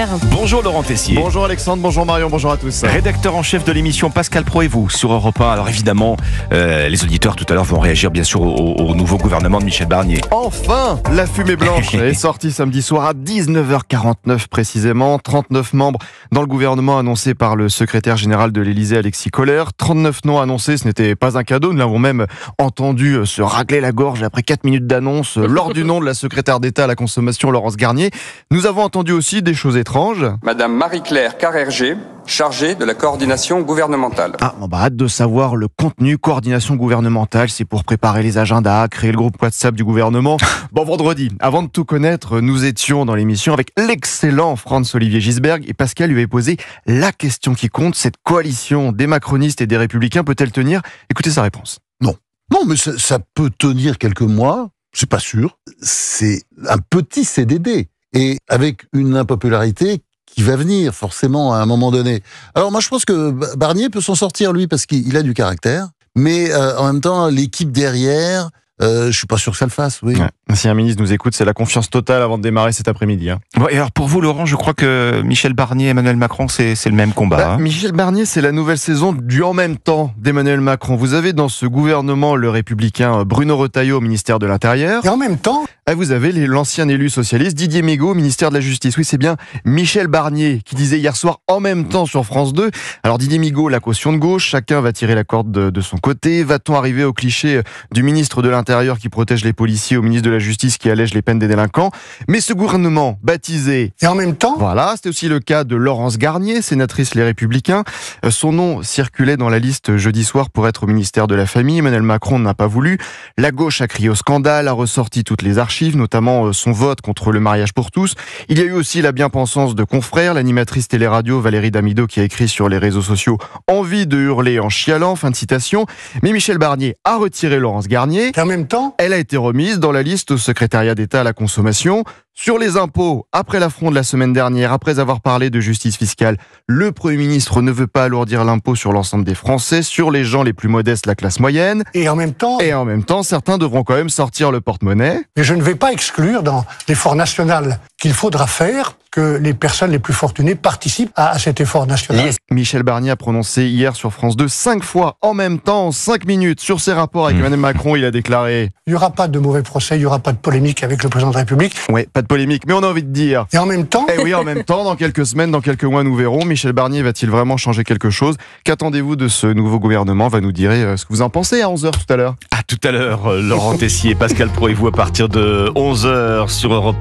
Pierre. Bonjour Laurent Tessier. Bonjour Alexandre, bonjour Marion, bonjour à tous. Rédacteur en chef de l'émission Pascal Pro et vous sur Europe 1. Alors évidemment, les auditeurs tout à l'heure vont réagir bien sûr au nouveau gouvernement de Michel Barnier. Enfin, la fumée blanche est sortie samedi soir à 19h49 précisément. 39 membres dans le gouvernement annoncé par le secrétaire général de l'Élysée Alexis Kohler. 39 noms annoncés, ce n'était pas un cadeau. Nous l'avons même entendu se racler la gorge après 4 minutes d'annonce lors du nom de la secrétaire d'État à la consommation Laurence Garnier. Nous avons entendu aussi des choses étranges. Madame Marie-Claire Carrerger, chargée de la coordination gouvernementale. Hâte de savoir le contenu. Coordination gouvernementale, c'est pour préparer les agendas, créer le groupe WhatsApp du gouvernement. Vendredi, avant de tout connaître, nous étions dans l'émission avec l'excellent Franz-Olivier Gisberg et Pascal lui avait posé la question qui compte. Cette coalition des macronistes et des républicains peut-elle tenir? Écoutez sa réponse. Non, mais ça peut tenir quelques mois, c'est pas sûr. C'est un petit CDD et avec une impopularité qui va venir forcément à un moment donné. Alors moi je pense que Barnier peut s'en sortir lui parce qu'il a du caractère, mais en même temps l'équipe derrière, je suis pas sûr que ça le fasse. Oui. Ouais. Si un ministre nous écoute, c'est la confiance totale avant de démarrer cet après-midi. Bon, et alors pour vous Laurent, je crois que Michel Barnier et Emmanuel Macron c'est le même combat. Michel Barnier, c'est la nouvelle saison du en même temps d'Emmanuel Macron. Vous avez dans ce gouvernement le républicain Bruno Retailleau au ministère de l'Intérieur. Et en même temps, vous avez l'ancien élu socialiste Didier Migaud au ministère de la Justice. Oui, c'est bien Michel Barnier qui disait hier soir en même temps sur France 2. Alors Didier Migaud, la caution de gauche, chacun va tirer la corde de son côté. Va-t-on arriver au cliché du ministre de l'Intérieur qui protège les policiers, au ministre de la Justice qui allège les peines des délinquants? Mais ce gouvernement baptisé... Et en même temps, voilà, c'était aussi le cas de Laurence Garnier, sénatrice Les Républicains. Son nom circulait dans la liste jeudi soir pour être au ministère de la Famille. Emmanuel Macron n'a pas voulu. La gauche a crié au scandale, a ressorti toutes les archives, notamment son vote contre le mariage pour tous. Il y a eu aussi la bien-pensance de confrères, l'animatrice télé-radio Valérie Damido qui a écrit sur les réseaux sociaux « Envie de hurler en chialant », fin de citation. Mais Michel Barnier a retiré Laurence Garnier. et en même temps, Elle a été remise dans la liste au secrétariat d'État à la consommation. Sur les impôts, après l'affront de la semaine dernière, après avoir parlé de justice fiscale, le Premier ministre ne veut pas alourdir l'impôt sur l'ensemble des Français, sur les gens les plus modestes, la classe moyenne. et en même temps, Et en même temps, certains devront quand même sortir le porte-monnaie. mais je ne vais pas exclure dans l'effort national qu'il faudra faire que les personnes les plus fortunées participent à cet effort national. Michel Barnier a prononcé hier sur France 2 5 fois en même temps, en 5 minutes, sur ses rapports avec Emmanuel Macron. Il a déclaré... Il n'y aura pas de mauvais procès, il n'y aura pas de polémique avec le président de la République. Ouais, pas de polémique, mais on a envie de dire... Et en même temps, Eh oui, en même temps, dans quelques semaines, dans quelques mois, nous verrons. Michel Barnier va-t-il vraiment changer quelque chose? Qu'attendez-vous de ce nouveau gouvernement? Va nous dire ce que vous en pensez à 11h tout à l'heure. À tout à l'heure Laurent Tessier, Pascal Pro et vous à partir de 11h sur Europe 1.